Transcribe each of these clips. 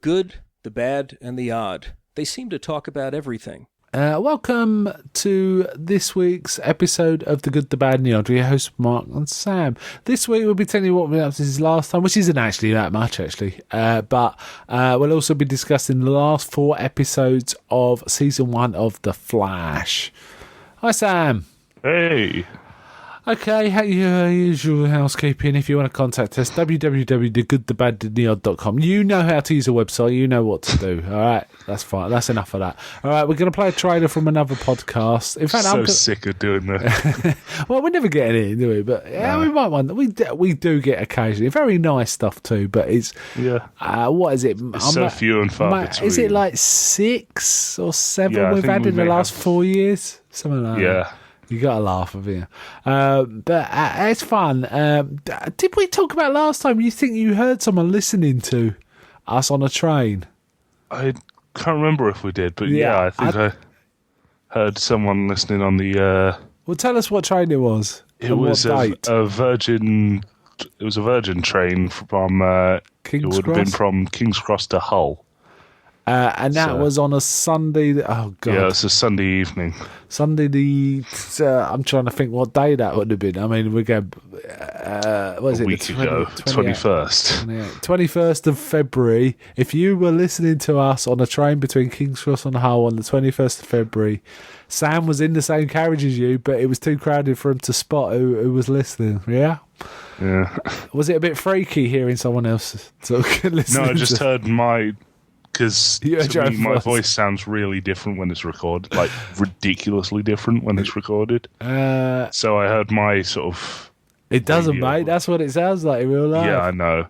good, the bad, and the odd. They seem to talk about everything. Welcome to this week's episode of The Good, the Bad, and the Odd. Your hosts, Mark and Sam. This week we'll be telling you what we up to since last time, which isn't actually that much, but we'll also be discussing the last 4 episodes of Season 1 of The Flash. Hi, Sam. Hey. Okay, usual housekeeping. If you want to contact us, www.thegoodthebadandtheodd.com. You know how to use a website. You know what to do. All right, that's fine. That's enough of that. All right, we're going to play a trailer from another podcast. In fact, I'm sick of doing that. Well, we never get any, do we? But yeah, we might want. We do get occasionally very nice stuff too. But it's what is it? It's so few and far between. Is it like 6 or 7 we've had in the last 4 years? Something like that. Yeah. You got to laugh of it. But it's fun. Did we talk about last time? You think you heard someone listening to us on a train? I can't remember if we did, but I think I heard someone listening on the... Well, tell us what train it was. It was a Virgin... It was a Virgin train from... King's Cross? It would have been from King's Cross to Hull. And that was on a Sunday. Oh God! Yeah, it's a Sunday evening. Sunday I'm trying to think what day that would have been. I mean, we go. What is a it? Week ago, 21st. 21st of February. If you were listening to us on a train between King's Cross and Hull on the 21st of February, Sam was in the same carriage as you, but it was too crowded for him to spot who was listening. Yeah. Yeah. Was it a bit freaky hearing someone else listening? No, I just heard my. Because to me, my voice voice sounds really different when it's recorded, like ridiculously different when it's recorded. So I heard my sort of... It doesn't, mate. That's what it sounds like in real life. Yeah, I know.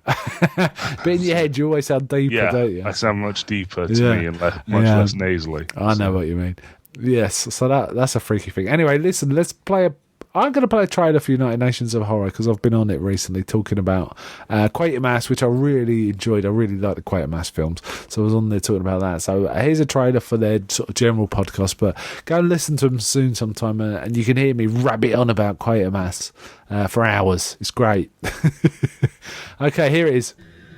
But in your head, you always sound deeper, don't you? I sound much deeper to me and much less nasally. I know what you mean. Yes, so that's a freaky thing. Anyway, listen, let's play I'm going to play a trailer for United Nations of Horror because I've been on it recently talking about Quatermass, which I really enjoyed. I really like the Quatermass films, so I was on there talking about that. So here's a trailer for their sort of general podcast, but go and listen to them soon sometime, and you can hear me rabbit on about Quatermass for hours. It's great. Okay, here it is.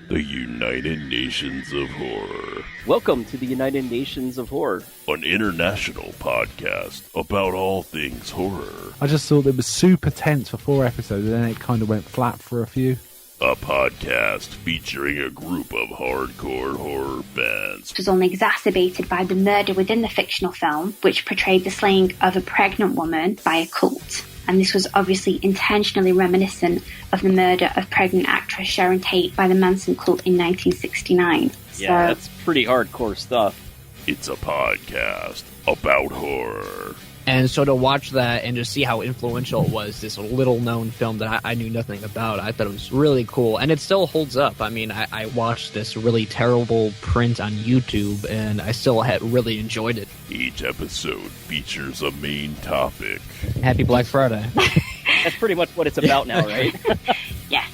The United Nations of Horror. Welcome to the United Nations of Horror, an international podcast about all things horror. I just thought it was super tense for 4 episodes, and then it kind of went flat for a few. A podcast featuring a group of hardcore horror fans. It was only exacerbated by the murder within the fictional film, which portrayed the slaying of a pregnant woman by a cult. And this was obviously intentionally reminiscent of the murder of pregnant actress Sharon Tate by the Manson cult in 1969. Yeah, that's pretty hardcore stuff. It's a podcast about horror. And so to watch that and just see how influential it was, this little-known film that I knew nothing about, I thought it was really cool. And it still holds up. I mean, I watched this really terrible print on YouTube, and I still really enjoyed it. Each episode features a main topic. Happy Black Friday. That's pretty much what it's about now, right? Yes.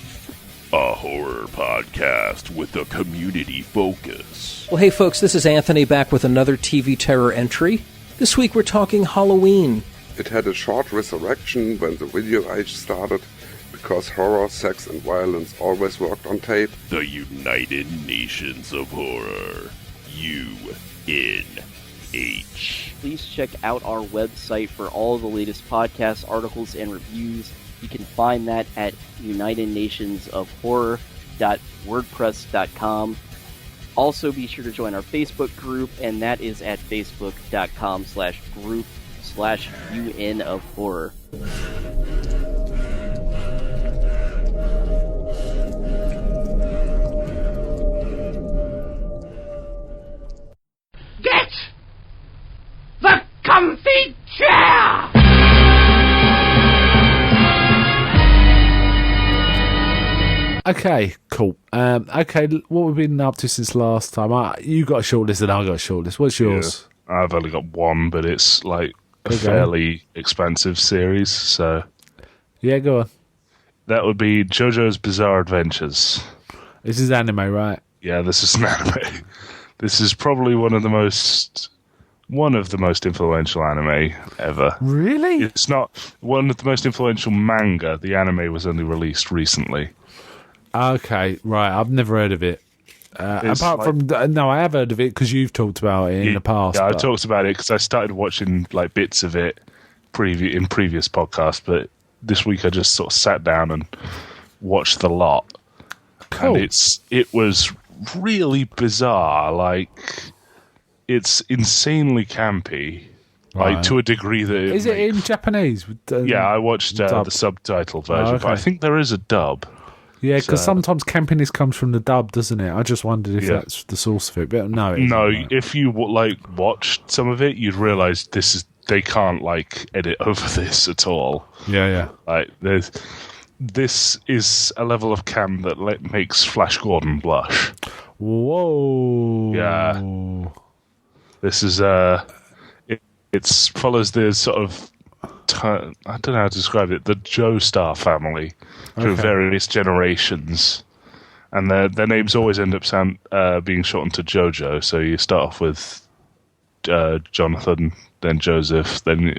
A horror podcast with a community focus. Well, hey, folks, this is Anthony back with another TV Terror entry. This week we're talking Halloween. It had a short resurrection when the video age started, because horror, sex and violence always worked on tape. The United Nations of Horror. UNH. Please check out our website for all the latest podcasts, articles, and reviews. You can find that at unitednationsofhorror.wordpress.com. Also, be sure to join our Facebook group, and that is at facebook.com/group/UN of Horror. Get the comfy chair! Okay, cool. Okay, what we've been up to since last time? You got a shortlist and I got a shortlist. What's yours? Yeah, I've only got one, but it's like a fairly expansive series, so... Yeah, go on. That would be JoJo's Bizarre Adventures. This is anime, right? Yeah, this is an anime. This is probably one of the most influential anime ever. Really? It's not one of the most influential manga. The anime was only released recently. Okay, right. I've never heard of it. Apart from no, I have heard of it because you've talked about it in the past. Yeah, I talked about it because I started watching like bits of it in previous podcasts, but this week I just sort of sat down and watched the lot. Cool. And it was really bizarre. like it's insanely campy, like to a degree that is it in Japanese? Yeah, I watched the subtitle version, but I think there is a dub. Yeah, because sometimes campiness comes from the dub, doesn't it? I just wondered if that's the source of it, but no. It no, isn't, right. If you watched some of it, you'd realise they can't edit over this at all. Yeah. Like this is a level of camp that makes Flash Gordon blush. Whoa. Yeah. This is it follows the sort of I don't know how to describe it. The Joestar family through various generations, and their names always end up being shortened to Jojo. So you start off with Jonathan, then Joseph, then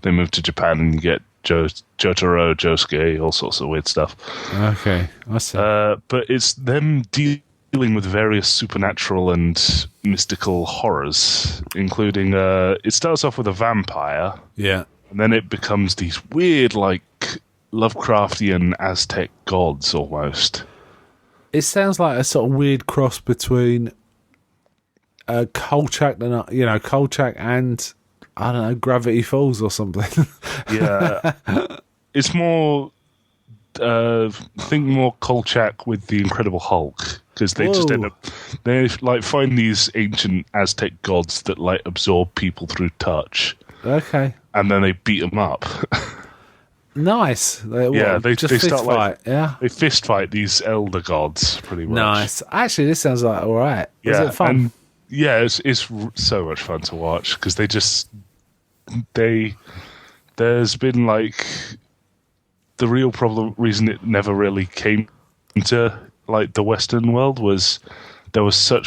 they move to Japan and you get Jotaro, Josuke, all sorts of weird stuff. Okay, I see. But it's them dealing with various supernatural and mystical horrors, including it starts off with a vampire. Yeah. And then it becomes these weird, Lovecraftian Aztec gods almost. It sounds like a sort of weird cross between Kolchak and I don't know, Gravity Falls or something. Yeah, it's more. Think more Kolchak with the Incredible Hulk, because they just end up find these ancient Aztec gods that absorb people through touch. Okay. And then they beat them up. Nice. They just they fist start fight. Yeah. They fist fight these elder gods pretty much. Nice. Actually, this sounds like all right. Yeah, Is it fun? And it's so much fun to watch because there's been the real reason it never really came into the Western world was there was so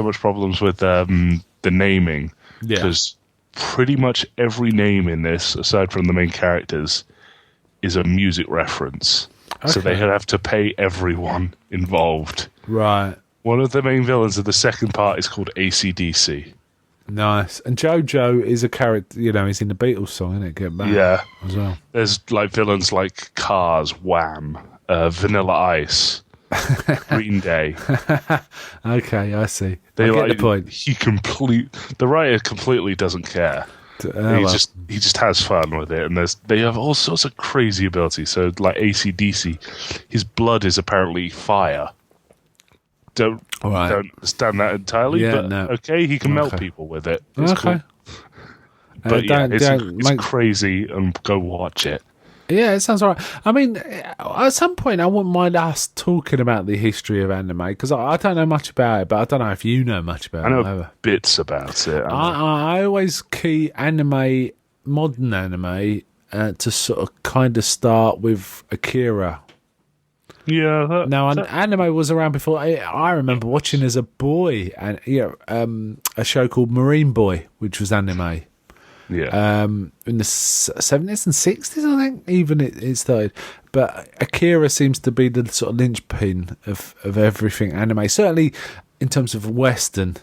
much problems with the naming because pretty much every name in this, aside from the main characters, is a music reference. Okay. So they have to pay everyone involved. Right. One of the main villains of the second part is called AC/DC. Nice. And Jojo is a character, he's in the Beatles song, isn't it? Get Back. Yeah. As well. There's villains like Cars, Wham, Vanilla Ice, Green Day. Okay, I see. I get the point. The writer completely doesn't care. He just has fun with it, and they have all sorts of crazy abilities. So AC/DC, his blood is apparently fire. Don't understand that entirely, but okay, he can melt people with it. It's cool. But it's crazy, and go watch it. Yeah, it sounds all right. I mean, at some point, I wouldn't mind us talking about the history of anime, because I don't know much about it, but I don't know if you know much about it. I know bits about it. I always key modern anime, to sort of kind of start with Akira. Yeah. Anime was around before. I remember watching as a boy, and a show called Marine Boy, which was anime. Yeah. In the 70s and 60s, I think, even it started. But Akira seems to be the sort of linchpin of everything anime. Certainly in terms of Western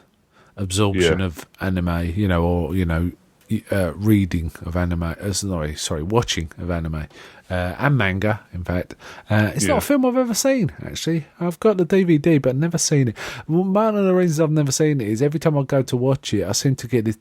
absorption of anime, reading of anime. Watching of anime. And manga, in fact. It's not a film I've ever seen, actually. I've got the DVD, but never seen it. One of the reasons I've never seen it is every time I go to watch it, I seem to get this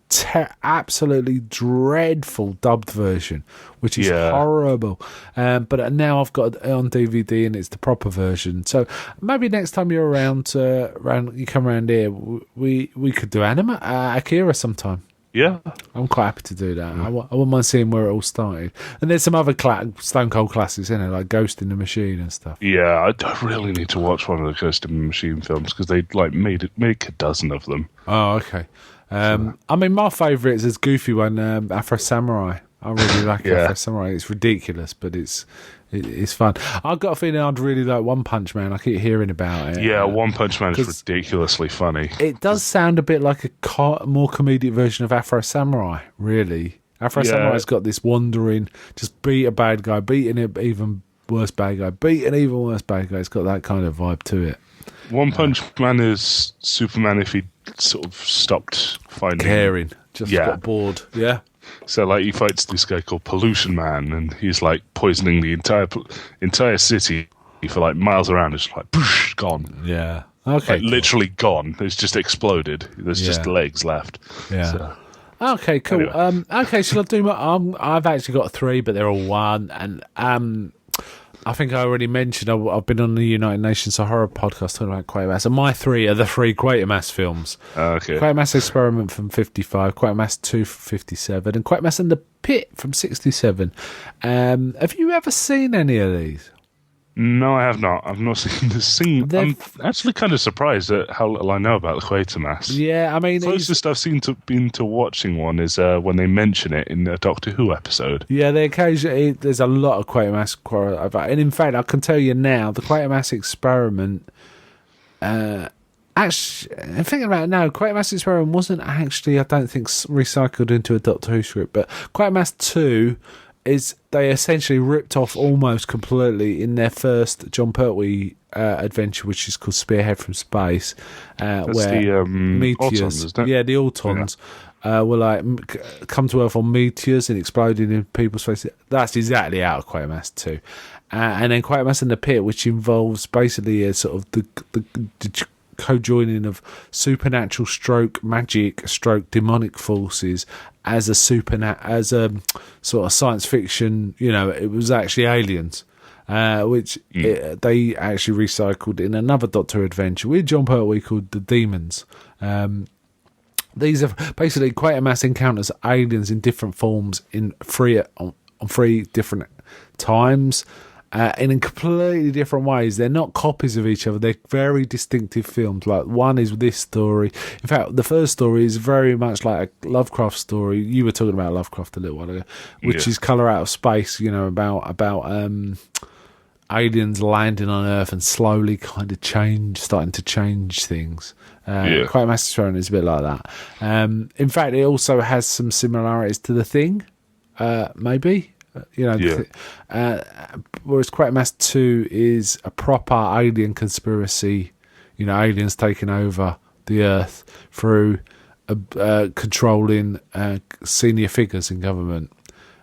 absolutely dreadful dubbed version, which is horrible. But now I've got it on DVD, and it's the proper version. So maybe next time you're around, you come around here, we could do Akira sometime. Yeah. I'm quite happy to do that. I wouldn't mind seeing where it all started. And there's some other Stone Cold classics in it, like Ghost in the Machine and stuff. Yeah, I really need to watch one of the Ghost in the Machine films, because they make a dozen of them. Oh, okay. I mean, my favourite is this goofy one, Afro Samurai. I really like Afro Samurai. It's ridiculous, but it's fun. I've got a feeling I'd really like One Punch Man. I keep hearing about it. Yeah, One Punch Man is ridiculously funny. It does sound a bit like a more comedic version of Afro Samurai, really. Afro Samurai's got this wandering, just beat a bad guy, beating it even worse bad guy, beat an even worse bad guy. It's got that kind of vibe to it. One Punch Man is Superman if he sort of stopped finding caring, just got bored. Yeah. So like he fights this guy called Pollution Man, and he's like poisoning the entire city for like miles around. It's like poosh, gone. Yeah. Okay. Like, literally gone. It's just exploded. There's just legs left. Yeah. So. Okay. Cool. Anyway. Okay. Shall I do my? I've actually got 3, but they're all one, and I think I already mentioned I've been on the United Nations Horror podcast talking about Quatermass, and my 3 are the 3 Quatermass films. Okay. Quatermass Experiment from 55, Quatermass 2 from 57, and Quatermass and the Pit from 67. Have you ever seen any of these? No, I have not. I've not seen this thing. I'm actually kind of surprised at how little I know about the Quatermass. Yeah, I mean... The closest I've been to watching one is when they mention it in a Doctor Who episode. Yeah, there's a lot of Quatermass. And in fact, I can tell you now, the Quatermass Experiment... actually, thinking about it now, Quatermass Experiment wasn't actually, I don't think, recycled into a Doctor Who script, but Quatermass 2... they essentially ripped off almost completely in their first John Pertwee adventure, which is called Spearhead from Space, That's where the meteors, Autons, isn't it? yeah, the Autons were like come to Earth on meteors and exploding in people's faces. That's exactly out of Quatermass 2, and then Quatermass in the Pit, which involves basically a sort of the co-joining of supernatural stroke magic stroke demonic forces as a sort of science fiction, it was actually aliens, which they actually recycled in another Doctor Who adventure with John Pertwee called The Demons. These are basically Quatermass encounters aliens in different forms on 3 different times, and in completely different ways. They're not copies of each other. They're very distinctive films. Like, one is this story. In fact, the first story is very much like a Lovecraft story. You were talking about Lovecraft a little while ago, which is Colour Out of Space, about aliens landing on Earth and slowly kind of starting to change things. Quatermass Experiment is a bit like that. In fact, it also has some similarities to The Thing, maybe. Whereas Quatermass 2 is a proper alien conspiracy, aliens taking over the Earth through controlling senior figures in government.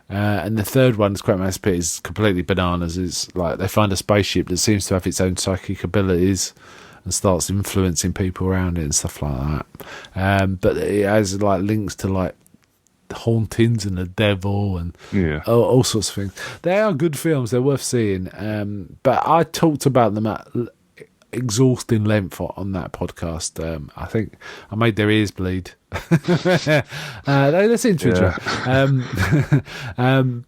And the third one, Quatermass Pit, is completely bananas. It's like they find a spaceship that seems to have its own psychic abilities and starts influencing people around it and stuff like that. But it has like links to like hauntings and the devil and all sorts of things. They are good films. They're worth seeing. But I talked about them at exhausting length on that podcast. I think I made their ears bleed. That's interesting.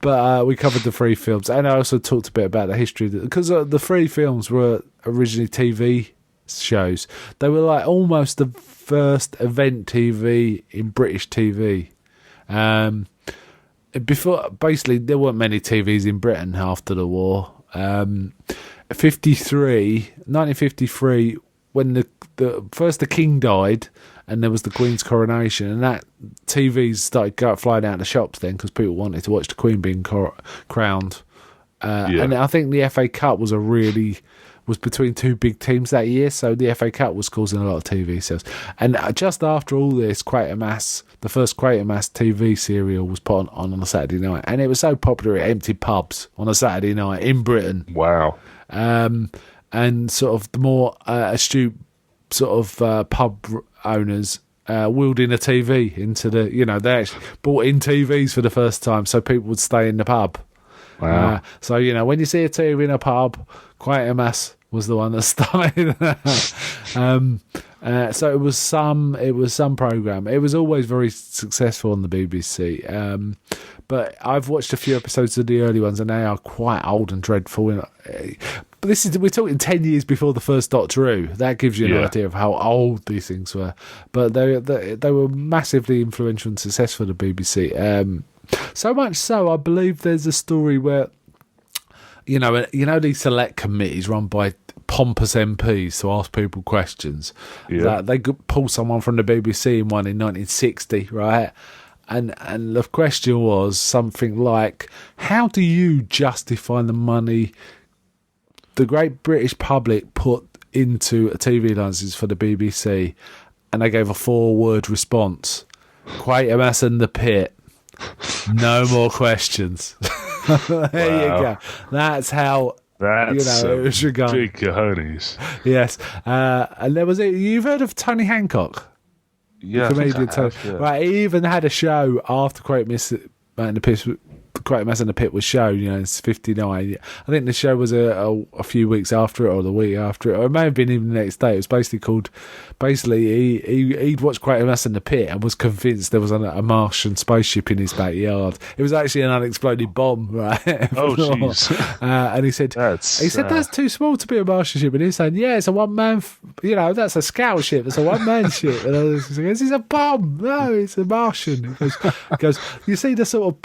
But we covered the 3 films, and I also talked a bit about the history because the 3 films were originally TV shows. They were like almost the first event TV in British TV. Before, basically, there weren't many TVs in Britain after the war. 1953, when the King died, and there was the Queen's coronation, and that TVs started flying out of the shops then because people wanted to watch the Queen being crowned. And I think the FA Cup was between 2 big teams that year, so the FA Cup was causing a lot of TV sales. And just after all this, Quatermass, the first Quatermass TV serial was put on a Saturday night, and it was so popular it emptied pubs on a Saturday night in Britain. Wow. And sort of the more astute sort of pub owners wheeled in a TV into the, they actually bought in TVs for the first time so people would stay in the pub. Wow. So, when you see a TV in a pub, Quatermass was the one that started that. So it was some program. It was always very successful on the BBC. But I've watched a few episodes of the early ones, and they are quite old and dreadful. But we're talking 10 years before the first Doctor Who. That gives you an idea of how old these things were. But they were massively influential and successful for the BBC. So much so, I believe there's a story where, these select committees run by pompous MPs to ask people questions. That they could pull someone from the BBC in 1960, right? And the question was something like, how do you justify the money the great British public put into TV licenses for the BBC, and they gave a 4-word response: Quatermass and the Pit. No more questions. There you go. That's how. That's it was regarded. big cojones. Yes, and there was you've heard of Tony Hancock? Yeah, Comedian Tony. yeah. Right, he even had a show after Quatermass and the Pit was shown. It's 59. I think the show was a few weeks after it, or the week after it, or it may have been even the next day. It was basically called. Basically, he'd watched Quatermass and the Pit and was convinced there was a Martian spaceship in his backyard. It was actually an unexploded bomb, right? Oh, jeez. And he said, that's too small to be a Martian ship. And he's saying, yeah, it's a one-man. That's a scout ship. It's a one-man ship. And I was saying, this is a bomb. No, it's a Martian. He goes, you see the sort of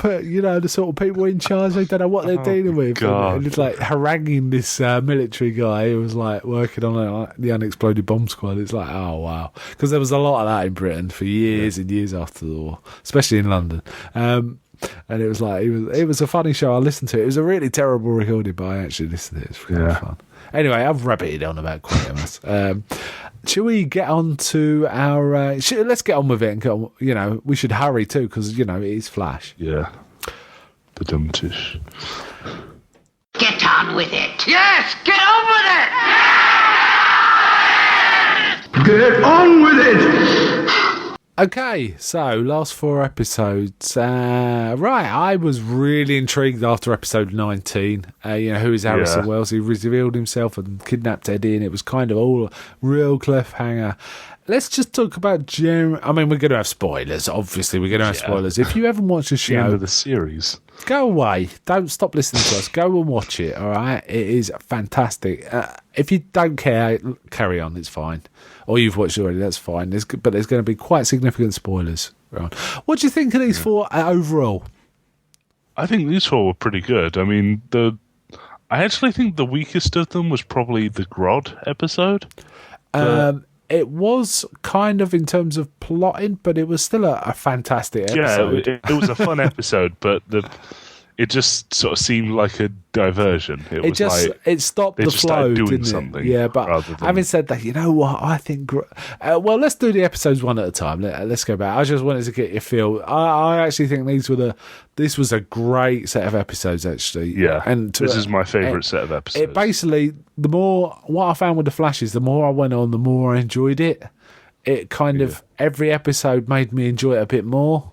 people in charge. They don't know what they're dealing with. God. And it's like haranguing this military guy who was like working on the unexploded bomb squad. It's like, oh wow, because there was a lot of that in Britain for years and years after the war, especially in London. And it was like it was a funny show. I listened to it. It was a really terrible recording, but I actually listened to it. It's kind of fun. Anyway, I've rabbited on about Quatermass. Shall we get on to our? Let's get on with it and get on. We should hurry too because it is Flash. Yeah. The dumtish. Get on with it. Yes, get on with it. Get on with it. Okay, so last 4 episodes. Right, I was really intrigued after episode 19. Who is Harrison Wells? He revealed himself and kidnapped Eddie, and it was kind of all a real cliffhanger. Let's just talk about we're going to have spoilers. Obviously, we're going to have spoilers. If you haven't watched the show, The end of the series. Go away. Don't stop listening to us. Go and watch it, all right? It is fantastic. If you don't care, carry on. It's fine. Or you've watched it already, that's fine. But there's going to be quite significant spoilers. What do you think of these 4 overall? I think these 4 were pretty good. I mean, I actually think the weakest of them was probably the Grodd episode. It was kind of in terms of plotting, but it was still a fantastic episode. Yeah, it was a fun episode, but it just sort of seemed like a diversion. It stopped the flow, didn't it? Yeah, but having said that, you know what? I think. Let's do the episodes one at a time. Let's go back. I just wanted to get your feel. I actually think this was a great set of episodes. Actually, yeah, and this is my favourite set of episodes. It basically, what I found with the Flash is the more I went on, the more I enjoyed it. It kind of every episode made me enjoy it a bit more.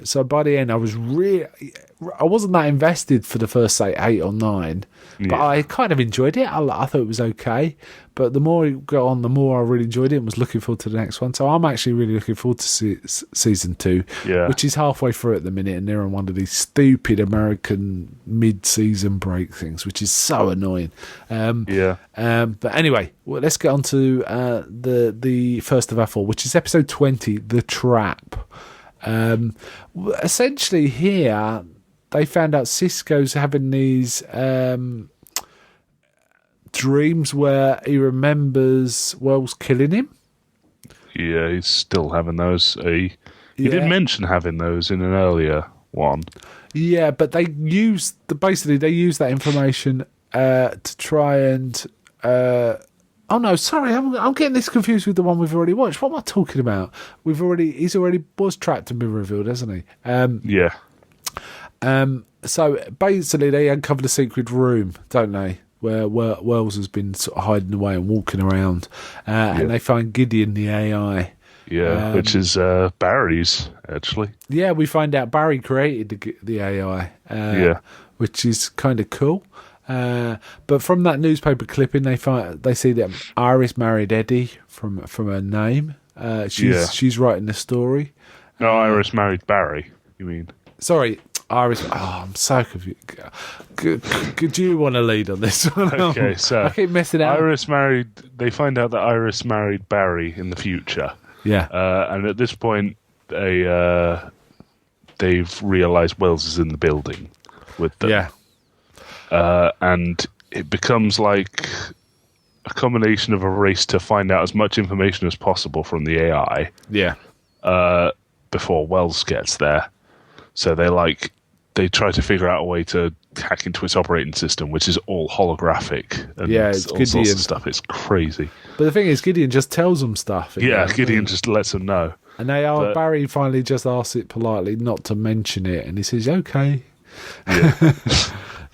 So by the end, I wasn't that invested for the first, say, 8 or 9, but I kind of enjoyed it. I thought it was okay, but the more it got on, the more I really enjoyed it and was looking forward to the next one. So I'm actually really looking forward to season 2, which is halfway through at the minute, and they're on one of these stupid American mid-season break things, which is so annoying. But anyway, let's get on to the first of our 4, which is episode 20, The Trap. Essentially here they found out Cisco's having these dreams where he remembers Wells killing him. Yeah, he's still having those. He did mention having those in an earlier one. Yeah, but they used that information to try and oh no, sorry, I'm getting this confused with the one we've already watched. What am I talking about? He's already was trapped and been revealed, hasn't he? So basically, they uncovered a secret room, don't they? Where Wells has been sort of hiding away and walking around, and they find Gideon, the AI. Yeah, which is Barry's actually. Yeah, we find out Barry created the AI. Which is kind of cool. But from that newspaper clipping, they see that Iris married Eddie from her name. She's writing the story. No, Iris married Barry. You mean? Sorry, Iris. Oh, I'm so confused. Could you want to lead on this one? Okay, so I keep messing out. They find out that Iris married Barry in the future. Yeah, and at this point, they've realised Wells is in the building with them. Yeah. And it becomes like a combination of a race to find out as much information as possible from the AI. Yeah. Before Wells gets there. So they they try to figure out a way to hack into its operating system, which is all holographic. And it's all sorts Gideon of stuff. It's crazy. But the thing is, Gideon just tells them stuff. Gideon just lets them know. And Barry finally just asks it politely not to mention it, and he says, "Okay." Yeah.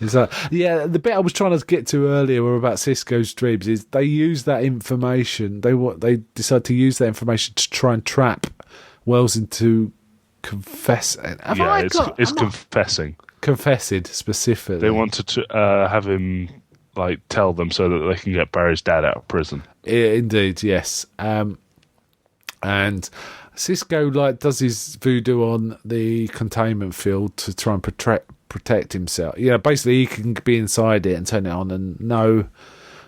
It's like, the bit I was trying to get to earlier were about Sisko's dreams. Is they use that information? They decide to use that information to try and trap Wells into confessing. It's confessing. Confessing specifically. They wanted to have him tell them so that they can get Barry's dad out of prison. Indeed, yes. And Sisko does his voodoo on the containment field to try and protect himself. Basically he can be inside it and turn it on, and no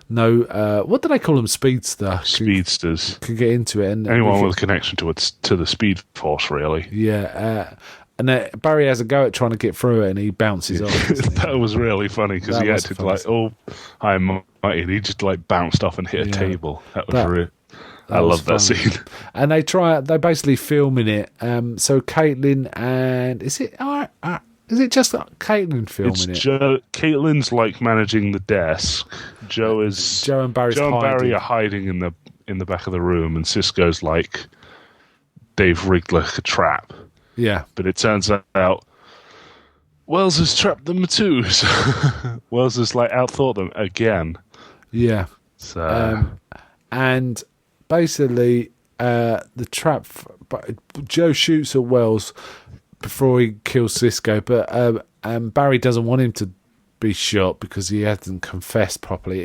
what do they call them? Speedsters can get into it, and anyone with a connection to the Speed Force, really. And Barry has a go at trying to get through it, and he bounces off. That was really funny because he acted high and mighty, and he just bounced off and hit a table. That was really. I love that scene. And they're basically filming it. So Caitlin and is it just Caitlin filming it? Caitlin's managing the desk. Joe and Barry are hiding in the back of the room, and Sisko's they've rigged a trap. Yeah, but it turns out Wells has trapped them too. So Wells has outthought them again. Yeah. So and basically the trap. Joe shoots at Wells before he kills Sisko, but Barry doesn't want him to be shot because he hasn't confessed properly.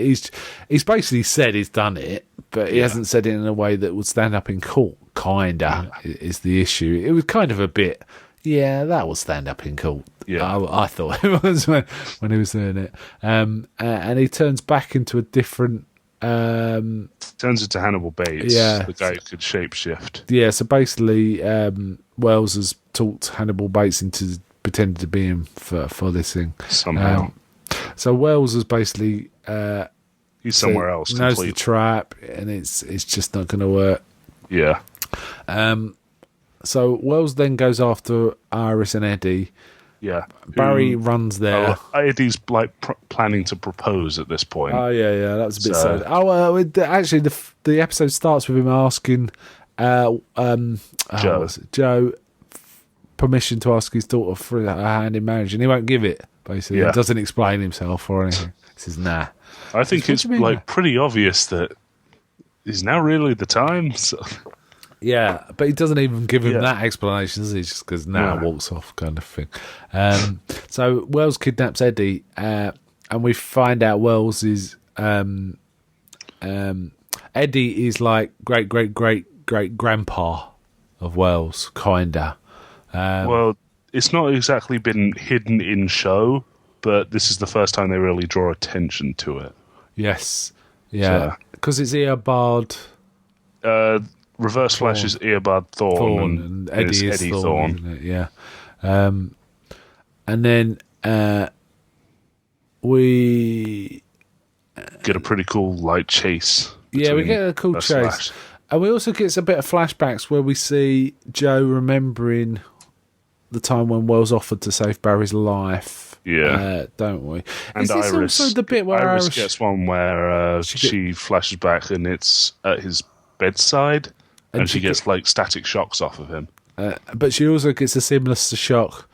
He's basically said he's done it, but he hasn't said it in a way that would stand up in court. Kinda is the issue. It was kind of a bit. Yeah, that will stand up in court. Yeah, I thought it was when he was doing it. And he turns back into a different. Turns into Hannibal Bates. Yeah, the guy who could shapeshift. Yeah, so basically, Wells has talked Hannibal Bates into pretending to be him for this thing somehow. So Wells is basically he's somewhere else. Knows the trap, and it's just not going to work. Yeah. So Wells then goes after Iris and Eddie. Yeah. Barry runs there. Eddie's planning to propose at this point. Oh yeah, that was a bit sad. Actually, the episode starts with him asking Joe permission to ask his daughter for her hand in marriage, and he won't give it. Basically, he doesn't explain himself or anything. He says, "Nah." I think it's pretty obvious that is now really the time. So. Yeah, but he doesn't even give him that explanation, does he? Just because walks off, kind of thing. So Wells kidnaps Eddie, and we find out Wells is Eddie is great grandpa of Wells, kinda. Well, it's not exactly been hidden in show, but this is the first time they really draw attention to it. Yes, yeah, because it's Eobard. Reverse Flash is Eobard Thawne, and Eddie is Thawne. Isn't it? Yeah. And then we get a pretty cool chase. Yeah, we get a cool chase. Flash. And we also get a bit of flashbacks where we see Joe remembering the time when Wells offered to save Barry's life. Yeah. Don't we? And is this Iris, also the bit where Iris gets one where she flashes back and it's at his bedside and she gets static shocks off of him. But she also gets a similar shock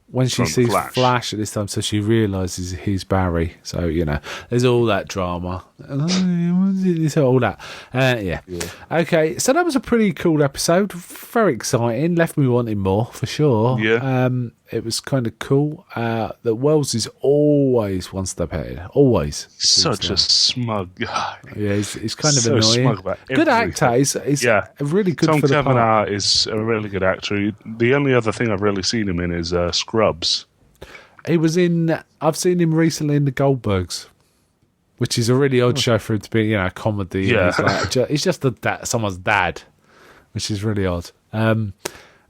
when she sees Flash at this time, so she realises he's Barry. So, there's all that drama. All that. Yeah. Okay, so that was a pretty cool episode. Very exciting. Left me wanting more, for sure. Yeah. It was kind of cool. That Wells is always one step ahead. Always. Such a smug guy. Yeah, he's kind of so annoying. Smug about good actor. He's really good Tom for the Cavanagh part. is a really good actor. The only other thing I've really seen him in is Scrubs. He was in. I've seen him recently in The Goldbergs, which is a really odd show for him to be, a comedy. Yeah, he's just someone's dad, which is really odd.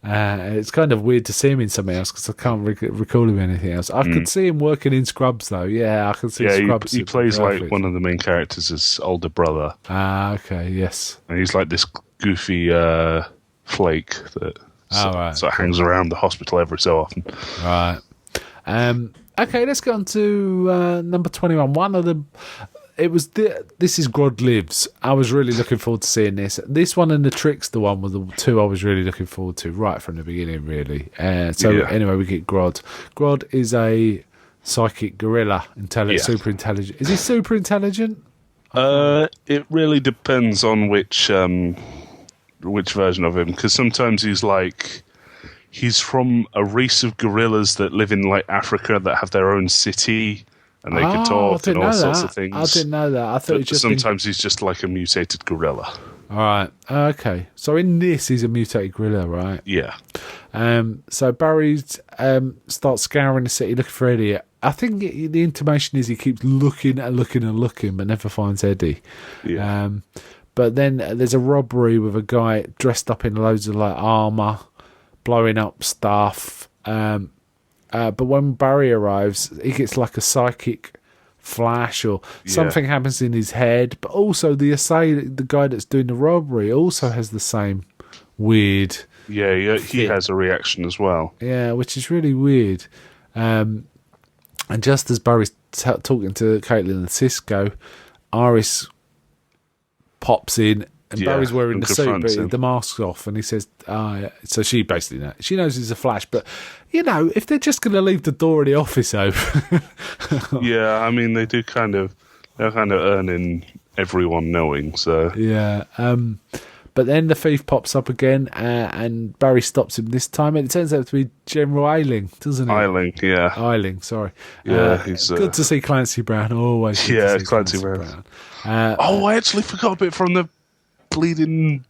It's kind of weird to see him in something else because I can't recall him in anything else. I could see him working in Scrubs though. Yeah, I could see Scrubs. He plays one of the main characters' his older brother. Okay, yes. And he's this goofy flake that sort of hangs around the hospital every so often. Right. Okay, let's go on to number 21. One of the... This is Grodd Lives. I was really looking forward to seeing this. This one and the Trickster one were the two I was really looking forward to right from the beginning, really. Anyway, we get Grodd. Grodd is a psychic gorilla, super intelligent. Is he super intelligent? It really depends on which version of him, because sometimes he's from a race of gorillas that live in like Africa that have their own city. And they can talk and all sorts of things. I didn't know that. I thought sometimes he's just like a mutated gorilla. All right. Okay. So in this, he's a mutated gorilla, right? Yeah. So Barry starts scouring the city looking for Eddie. I think the intimation is he keeps looking and looking and looking, but never finds Eddie. Yeah. But then there's a robbery with a guy dressed up in loads of like armor, blowing up stuff. But when Barry arrives, he gets like a psychic flash or something happens in his head. But also the guy that's doing the robbery, also has the same weird... Yeah, he has a reaction as well. Yeah, which is really weird. And just as Barry's talking to Caitlin and Cisco, Iris pops in. And Barry's wearing the suit, but the mask's off, and he says, so she basically knows. She knows he's a Flash, but, if they're just going to leave the door of the office open... Yeah, I mean, they're kind of earning everyone knowing, so... Yeah, but then the thief pops up again, and Barry stops him this time, and it turns out to be General Ailing, doesn't it? Ailing, sorry. Yeah, he's... good to see Clancy Brown, always good to see Clancy Brown. I actually forgot a bit from the bleeding...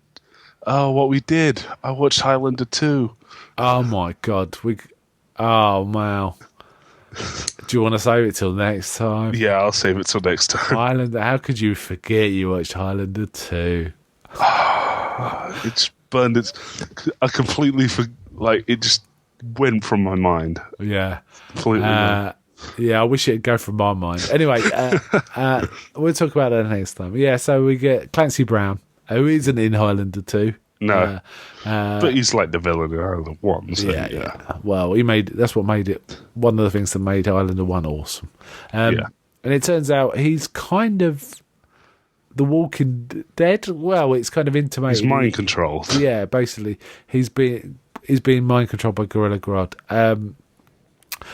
what we did. I watched Highlander 2. Oh, my God. Oh, wow. Do you want to save it till next time? Yeah, I'll save it till next time. Highlander, how could you forget you watched Highlander 2? It's burned. I completely it just went from my mind. Yeah. Completely. Yeah, I wish it'd go from my mind. Anyway, we'll talk about that next time. Yeah, so we get Clancy Brown, who isn't in Highlander 2. No, but he's like the villain in Highlander 1. So yeah. Well, that's what made it, one of the things that made Highlander 1 awesome. And it turns out he's kind of the Walking Dead. Well, it's kind of intimated. He's mind controlled. Yeah, basically. He's being mind controlled by Gorilla Grodd.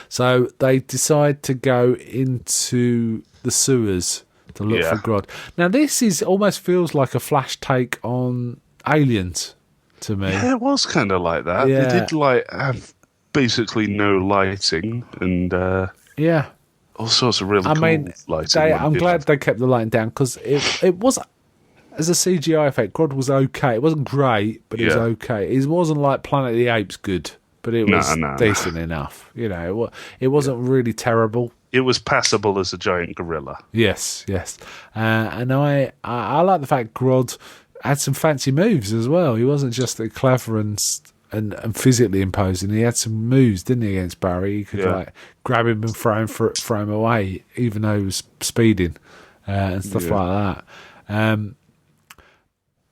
So they decide to go into the sewers to look for Grodd. Now, this almost feels like a Flash take on Aliens to me. Yeah, it was kind of like that. Yeah. They did have basically no lighting and all sorts of really cool lighting. I'm glad they kept the lighting down because it was, as a CGI effect, Grodd was okay. It wasn't great, but it was okay. It wasn't like Planet of the Apes good, but it was decent enough. It wasn't really terrible. It was passable as a giant gorilla. Yes. And I like the fact Grodd had some fancy moves as well. He wasn't just clever and physically imposing. He had some moves, didn't he, against Barry? He could grab him and throw him away, even though he was speeding and stuff like that.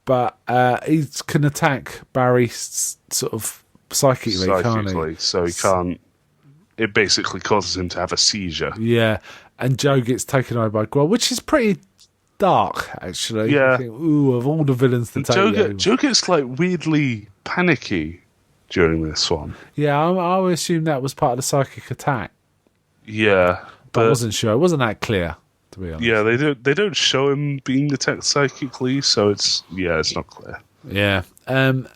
But he can attack Barry sort of psychically, can't he? So he can't. It basically causes him to have a seizure. Yeah, and Joe gets taken over by Grodd, which is pretty dark, actually. Yeah. I think, of all the villains to take Joe gets weirdly panicky during this one. Yeah, I would assume that was part of the psychic attack. Yeah, but I wasn't sure. It wasn't that clear, to be honest. Yeah, they don't show him being attacked psychically, so it's not clear. Yeah, and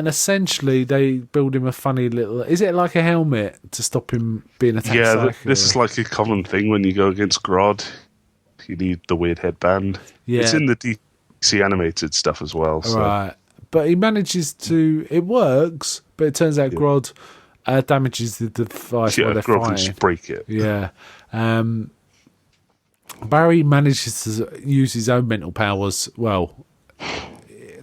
essentially they build him a funny little... Is it like a helmet to stop him being attacked psychically? Yeah, this is like a common thing when you go against Grodd. You need the weird headband. Yeah. It's in the DC animated stuff as well. So. Right. But he manages to... It works, but it turns out Grodd damages the device while they're Grodd fighting. can just break it. Yeah. Barry manages to use his own mental powers. Well,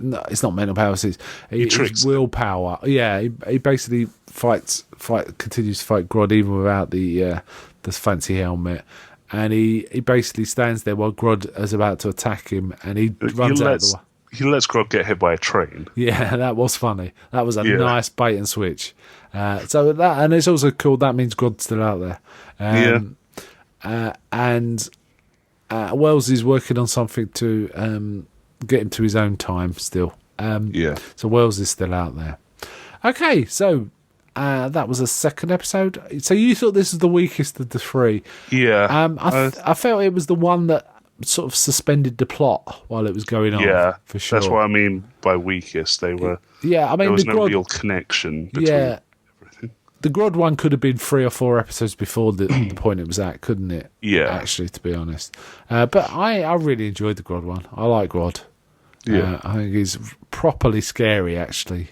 no, it's not mental powers. It's willpower. Yeah, he basically continues to fight Grodd even without the fancy helmet. And he basically stands there while Grodd is about to attack him, and he runs out of the way. he lets Grodd get hit by a train. Yeah, that was funny. That was a nice bait and switch. So that, and it's also cool. That means Grodd's still out there. And Wells is working on something to get him to his own time still. So Wells is still out there. Okay, so that was the second episode. So you thought this was the weakest of the three? Yeah. I felt it was the one that sort of suspended the plot while it was going on. Yeah, for sure. That's what I mean by weakest. They were. Yeah, I mean there was the no Grodd, real connection between everything. The Grodd one could have been 3 or 4 episodes before the point it was at, couldn't it? Yeah. Actually, to be honest. But I really enjoyed the Grodd one. I like Grodd. Yeah. I think he's properly scary, actually.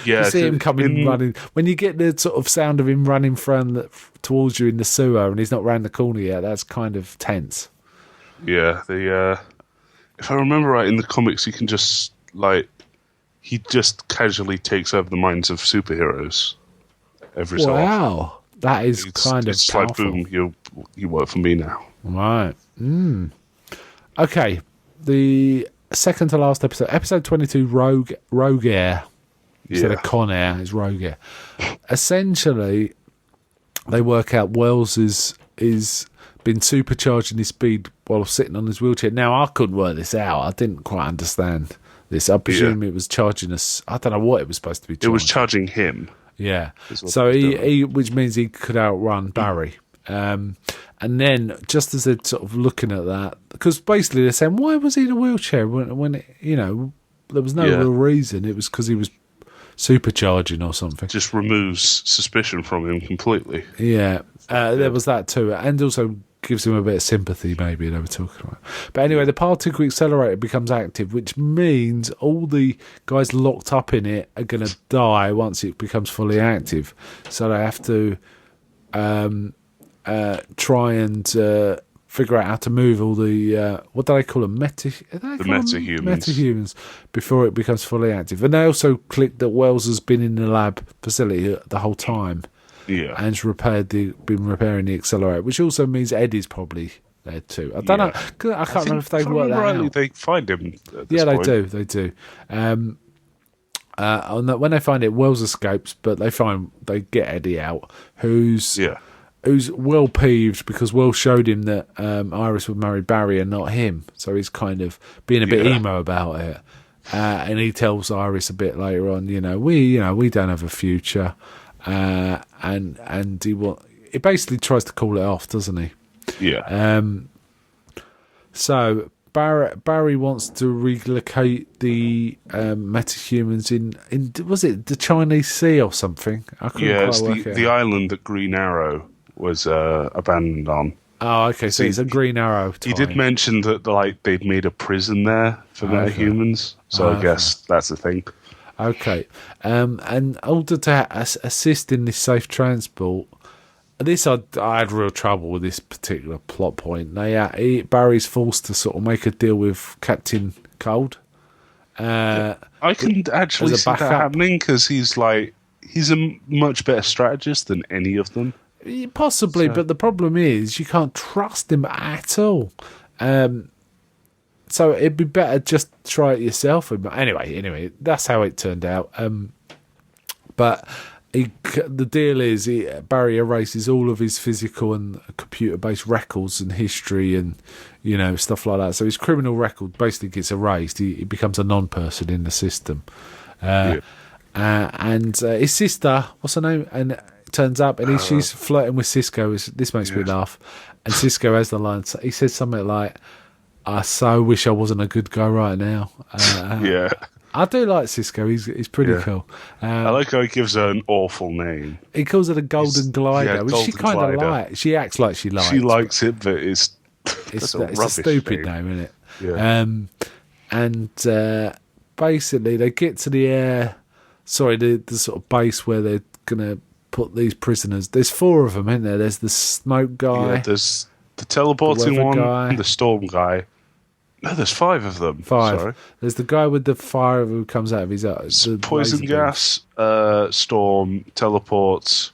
Yeah. You see him coming running. When you get the sort of sound of him running towards you in the sewer and he's not round the corner yet, that's kind of tense. Yeah. If I remember right, in the comics, he can just, he just casually takes over the minds of superheroes every so often. Wow. That is kind of it's powerful. like, boom, you work for me now. Right. Okay. The second to last episode 22, Rogue Air. Instead of Con Air, it's Rogue Air. Essentially, they work out Wells is been supercharging his speed while sitting on his wheelchair. Now, I couldn't work this out. I didn't quite understand this. I presume it was charging us. I don't know what it was supposed to be charging. It was charging him. Yeah. So he which means he could outrun Barry. And then, just as they're sort of looking at that, because basically they're saying, why was he in a wheelchair when there was no real reason. It was because he was supercharging or something. Just removes suspicion from him completely. Yeah, there was that too, and also gives him a bit of sympathy. Maybe they were talking about. But anyway, the particle accelerator becomes active, which means all the guys locked up in it are going to die once it becomes fully active. So they have to try and figure out how to move all the what do they call them? Metahumans before it becomes fully active. And they also clicked that Wells has been in the lab facility the whole time. Yeah, and been repairing the accelerator, which also means Eddie's probably there too. I don't know. I can't remember if they work that out. They find him. Yeah, they do. They do. When they find it, Wells escapes, but they get Eddie out, who's well peeved because Wells showed him that Iris would marry Barry and not him, so he's kind of being a bit emo about it. And he tells Iris a bit later on, we don't have a future. And he basically tries to call it off, doesn't he? Yeah. So Barry wants to relocate the metahumans in was it the Chinese Sea or something? I couldn't quite work it out. The island that Green Arrow was abandoned on. Oh, okay. So it's a Green Arrow time. He did mention that they'd made a prison there for metahumans, so I guess that's the thing. Okay, and in order to assist in this safe transport, I had real trouble with this particular plot point. Barry's forced to sort of make a deal with Captain Cold. I can actually see that happening because he's a much better strategist than any of them. Possibly, but the problem is you can't trust him at all. So it'd be better just try it yourself. Anyway, that's how it turned out. But the deal is Barry erases all of his physical and computer-based records and history and stuff like that. So his criminal record basically gets erased. He becomes a non-person in the system. And his sister, what's her name? And turns up and she's flirting with Cisco. This makes me laugh. And Cisco has the line. He says something like, I so wish I wasn't a good guy right now. I do like Cisco. He's pretty cool. I like how he gives her an awful name. He calls it a golden glider, which she kind of likes. She acts like she likes. She likes it, but it's a stupid name, isn't it? Yeah. And basically, they get to the sort of base where they're gonna put these prisoners. There's 4 of them, isn't there? There's the smoke guy. Yeah, there's the teleporting one, guy. The storm guy. No, there's 5 of them. 5. Sorry. There's the guy with the fire who comes out of his eyes. Poison gas, storm, teleports,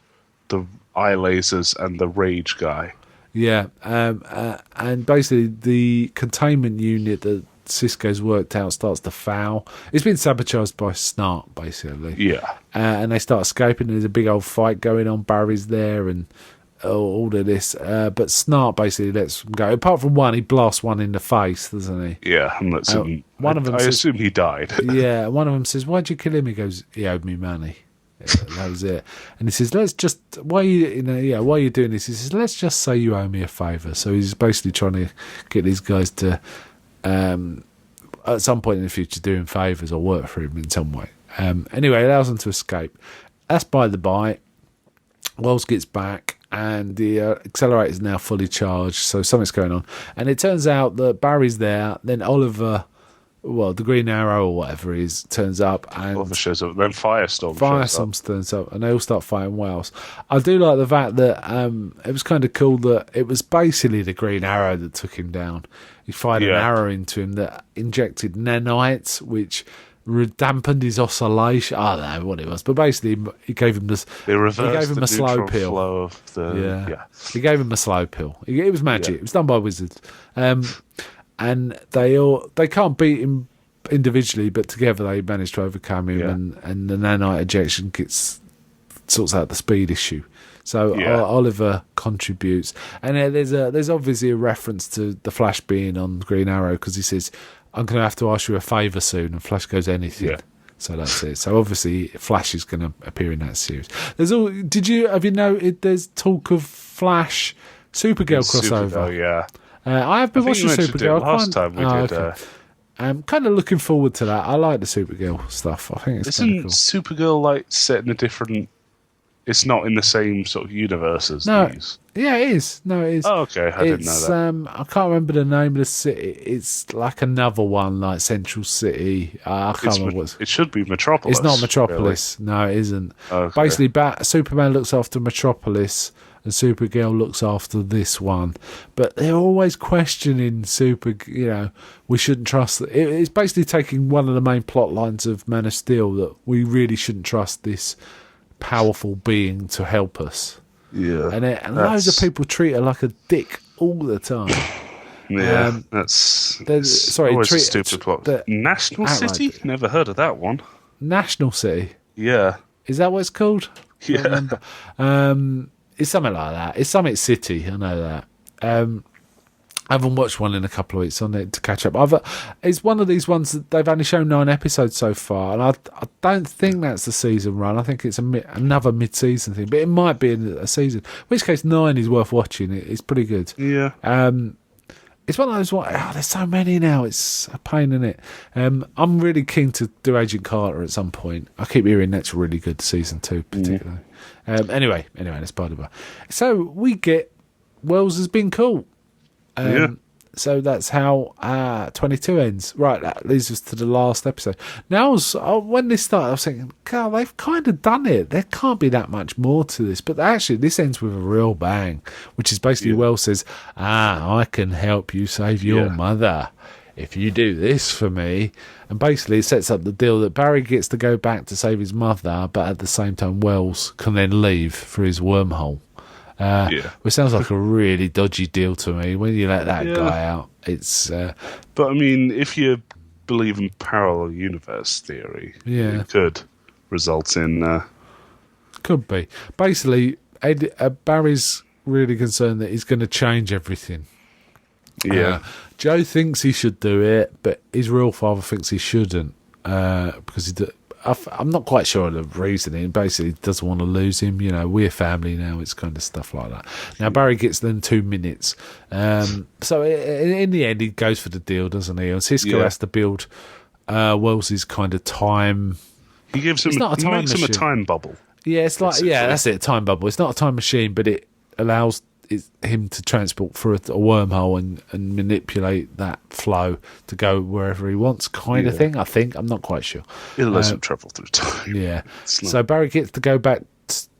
the eye lasers, and the rage guy. Yeah, and basically the containment unit that Cisco's worked out starts to foul. It's been sabotaged by Snart, basically. Yeah. And they start escaping. There's a big old fight going on. Barry's there and all of this. But Snart basically lets them go. Apart from one, he blasts one in the face, doesn't he? Yeah, and lets him. One of them I says- assume he died. Yeah, one of them says, "Why'd you kill him?" He goes, "He owed me money." That was it. And he says, "Let's just why are you doing this?" He says, "Let's just say you owe me a favour." So he's basically trying to get these guys to, at some point in the future, do him favours or work for him in some way. Anyway, allows them to escape. That's by the by. Wells gets back, and the accelerator's now fully charged. So something's going on, and it turns out that Barry's there. Then Oliver. Well, the Green Arrow or whatever he is turns up, and Oliver shows up. Then Firestorm shows up. turns up, and they all start fighting Wells. I do like the fact that it was kind of cool that it was basically the Green Arrow that took him down. He fired an arrow into him that injected nanites, which dampened his oscillation. I don't know what it was, but basically he gave him this. They reversed he gave him the a slow neutron pill. flow of the He gave him a slow pill. It was magic. It was done by wizards. And they can't beat him individually, but together they manage to overcome him, and the nanite ejection sorts out the speed issue. So Oliver contributes, and there's obviously a reference to the Flash being on Green Arrow, because he says, "I'm going to have to ask you a favour soon," and Flash goes, "Anything." Yeah. So that's it. So obviously Flash is going to appear in that series. Have you noted there's talk of Flash Supergirl crossover? Supergirl, yeah. I have been watching Supergirl. Last time we did. Okay. I'm kind of looking forward to that. I like the Supergirl stuff. I think it's kind Isn't of cool. Supergirl like set in a different? It's not in the same sort of universe as No, these. yeah, it is. No, it is. Oh, okay. I didn't know that. I can't remember the name of the city. It's like another one, like Central City. I can't remember what It should be Metropolis. It's not Metropolis. No, it isn't. Okay. Basically, Superman looks after Metropolis, and Supergirl looks after this one. But they're always questioning we shouldn't trust. It's basically taking one of the main plot lines of Man of Steel, that we really shouldn't trust this powerful being to help us. Yeah. And loads of people treat her like a dick all the time. Yeah, that's always a stupid plot. National City? Never heard of that one. National City? Yeah. Is that what it's called? Yeah. I remember. It's something like that. It's Summit City, I know that. I haven't watched one in a couple of weeks on it to catch up. It's one of these ones that they've only shown 9 episodes so far, and I don't think that's the season run. I think it's another mid-season thing, but it might be a season. In which case, 9 is worth watching. It's pretty good. Yeah. It's one of those. There's so many now. It's a pain, isn't it? I'm really keen to do Agent Carter at some point. I keep hearing that's really good, season 2 particularly. Anyway, that's by the way. So we get Wells has been caught. So that's how 22 ends. Right, that leads us to the last episode. Now, when this started, I was thinking, God, they've kind of done it. There can't be that much more to this. But actually, this ends with a real bang, which is basically Wells says, I can help you save your mother if you do this for me. And basically, it sets up the deal that Barry gets to go back to save his mother, but at the same time, Wells can then leave through his wormhole. Which sounds like a really dodgy deal to me. When you let that guy out, it's. But I mean, if you believe in parallel universe theory, it could result in. Could be. Basically, Barry's really concerned that he's going to change everything. Yeah. Joe thinks he should do it, but his real father thinks he shouldn't because I'm not quite sure of the reasoning. Basically, he doesn't want to lose him. We're family now. It's kind of stuff like that. Now, Barry gets them 2 minutes. So in the end, he goes for the deal, doesn't he? And Cisco has to build Wells's kind of time. He gives him. He makes him a time bubble. Yeah, it's like that's it. A time bubble. It's not a time machine, but it allows him to transport through a wormhole and manipulate that flow to go wherever he wants, kind of thing. I think. I'm not quite sure. It lets him travel through time. Yeah. So Barry gets to go back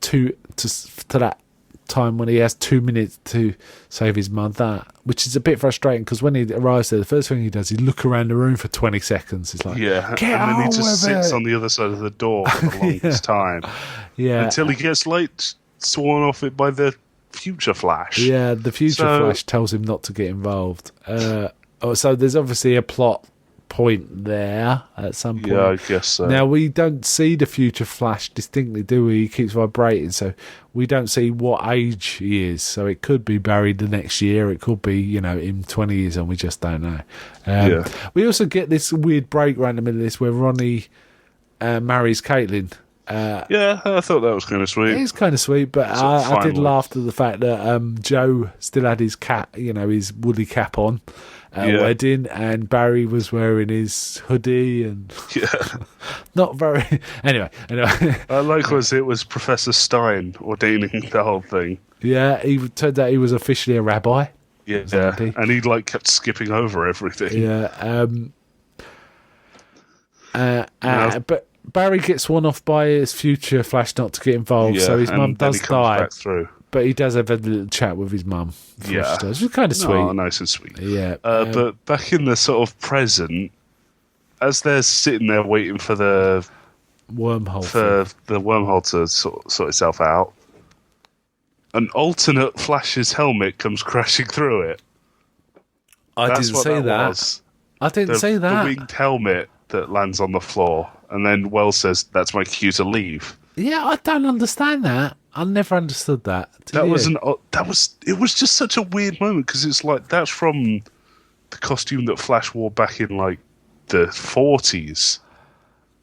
to that time when he has 2 minutes to save his mother, which is a bit frustrating because when he arrives there, the first thing he does is look around the room for 20 seconds. It's like, and then he just sits on the other side of the door for the longest time. Yeah. Until he gets sworn off it by the Future Flash. Yeah, the Future Flash tells him not to get involved. So there's obviously a plot point there at some point. Yeah, I guess so. Now, we don't see the future Flash distinctly, do we? He keeps vibrating, so we don't see what age he is. So it could be Barry the next year. It could be, in 20 years, and we just don't know. We also get this weird break right in the middle of this where Ronnie marries Caitlin. Yeah, I thought that was kind of sweet. It is kind of sweet, but I did laugh at the fact that Joe still had his cap, his woolly cap on at wedding, and Barry was wearing his hoodie and not very. Anyway, I like it was Professor Stein ordaining the whole thing. Yeah, he turned out he was officially a rabbi. Yeah, and he kept skipping over everything. Yeah, but Barry gets one off by his future Flash not to get involved, so his mum does die. But he does have a little chat with his mum. Yeah. Which is kind of sweet. Oh, nice and sweet. Yeah. But back in the sort of present, as they're sitting there waiting for the wormhole to sort itself out, an alternate Flash's helmet comes crashing through it. I didn't see that. I didn't see that. The winged helmet that lands on the floor, and then Wells says, "That's my cue to leave." Yeah, I don't understand that. I never understood that. It was just such a weird moment because it's like that's from the costume that Flash wore back in like the 40s.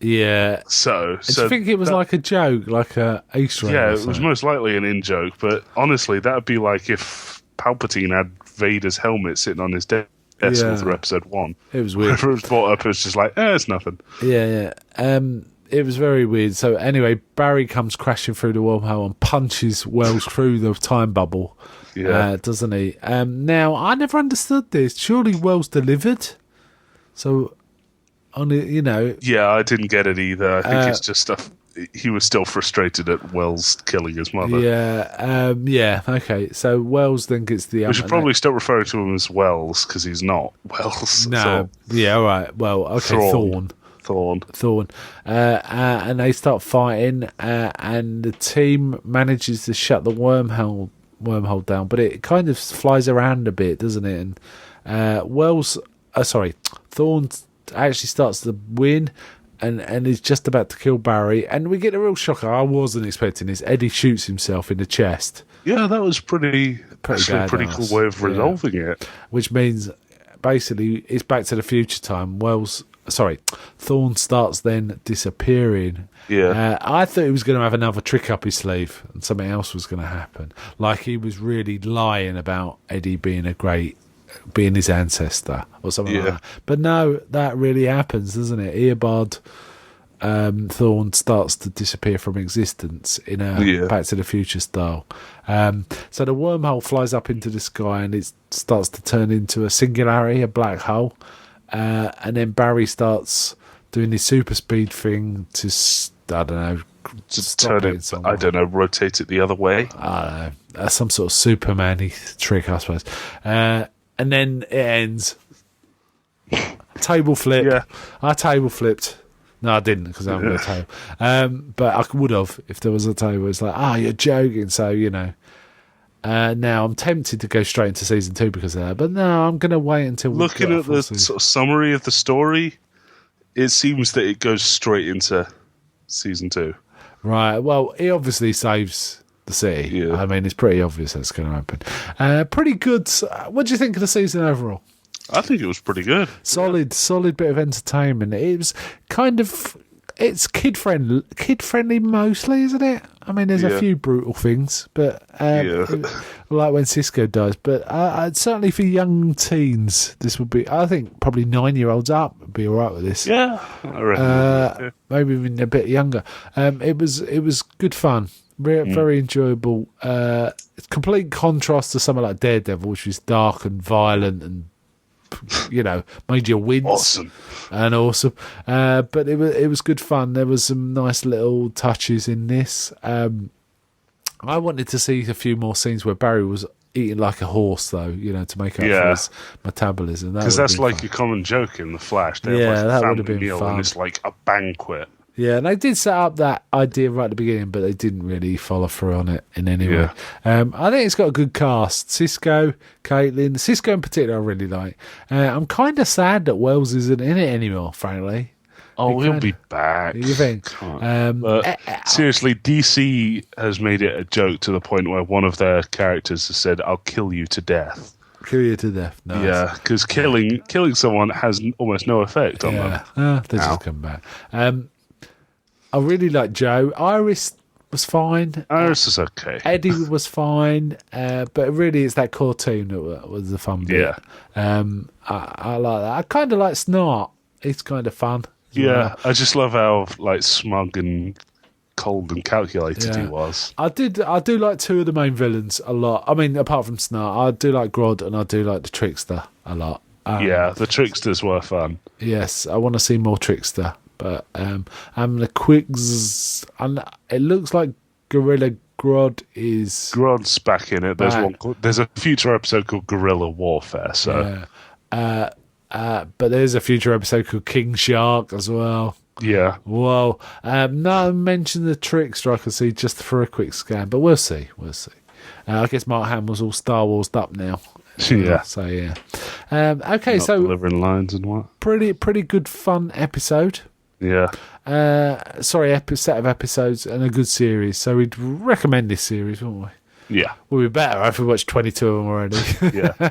Yeah. So do you think it was like a joke, like a Easter egg? Yeah, it was most likely an in-joke, but honestly, that would be like if Palpatine had Vader's helmet sitting on his desk through episode 1. It was weird. Whenever it was brought up, it was just like, it's nothing. Yeah. It was very weird. So anyway, Barry comes crashing through the wormhole and punches Wells through the time bubble, doesn't he? Now, I never understood this. Surely Wells delivered? So, Yeah, I didn't get it either. I think it's just stuff. He was still frustrated at Wells killing his mother. Yeah, okay. So Wells then gets the... We should probably stop referring to him as Wells, because he's not Wells. No, all right. Well, okay, Thorn. And they start fighting, and the team manages to shut the wormhole down, but it kind of flies around a bit, doesn't it? And Thorn actually starts to win, and is just about to kill Barry, and we get a real shocker. I wasn't expecting this. Eddie shoots himself in the chest. Yeah, that was pretty cool way of resolving it. Which means basically it's Back to the Future time. Thorn starts then disappearing. Yeah. I thought he was going to have another trick up his sleeve and something else was going to happen. Like he was really lying about Eddie being his ancestor or something like that. But no, that really happens, doesn't it? Eobard Thorn starts to disappear from existence in a Back to the Future style. So the wormhole flies up into the sky and it starts to turn into a singularity, a black hole. And then Barry starts doing his super speed thing to, rotate it the other way. I don't know. Some sort of Superman-y trick, I suppose. And then it ends. Table flip. Yeah. I table flipped. No, I didn't because I haven't got a table. But I would have if there was a table. It's like, you're joking. So, now I'm tempted to go straight into season 2 because of that, but no, I'm going to wait until we looking at the sort of summary of the story. It seems that it goes straight into season 2. Right. Well, he obviously saves the city. Yeah. I mean, it's pretty obvious that's going to happen. Pretty good. What do you think of the season overall? I think it was pretty good. Solid bit of entertainment. It was kind of. It's kid friendly mostly, isn't it? I mean, there's a few brutal things, but like when Cisco dies. But certainly for young teens, this would be. I think probably 9-year-olds up would be all right with this. Yeah, I reckon. Maybe even a bit younger. It was good fun, very enjoyable. It's complete contrast to something like Daredevil, which is dark and violent and. Made you wince. Awesome. But it was good fun. There was some nice little touches in this. I wanted to see a few more scenes where Barry was eating like a horse, though, to make up for his metabolism. Because that's like a common joke in The Flash. They have like a family meal and it's like a banquet. Yeah, and they did set up that idea right at the beginning, but they didn't really follow through on it in any way. I think it's got a good cast. Cisco, Caitlin. Cisco in particular I really like. I'm kind of sad that Wells isn't in it anymore, frankly. Oh, he'll be back. You think? But seriously, DC has made it a joke to the point where one of their characters has said, "I'll kill you to death." Kill you to death. Nice. Yeah, because killing someone has almost no effect on them. They just come back. I really like Joe. Iris was fine. Iris is okay. Eddie was fine. But really, it's that core team that was the fun bit. I like that. I kind of like Snart. He's kind of fun. Yeah, I just love how like smug and cold and calculated he was. I do like two of the main villains a lot. I mean, apart from Snart, I do like Grodd and I do like the Trickster a lot. The Tricksters were fun. Yes, I want to see more Trickster. But the Quigs, and it looks like Gorilla Grodd is... Grodd's back in it. There's a future episode called Guerrilla Warfare. So but there's a future episode called King Shark as well. Yeah. Whoa. No, mention the Trickster I can see just for a quick scan, but we'll see. I guess Mark Hamill's all Star Wars up now. Yeah. So yeah. Okay, Not delivering lines and what? Pretty good fun episode. Yeah. Set of episodes and a good series. So we'd recommend this series, wouldn't we? Yeah. We'll be better if we watched 22 of them already. Yeah.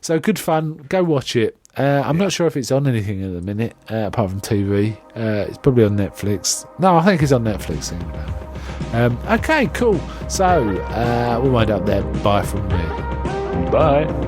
So good fun. Go watch it. I'm not sure if it's on anything at the minute, apart from TV. It's probably on Netflix. No, I think it's on Netflix. Okay, cool. So we'll wind up there. Bye from me. Bye.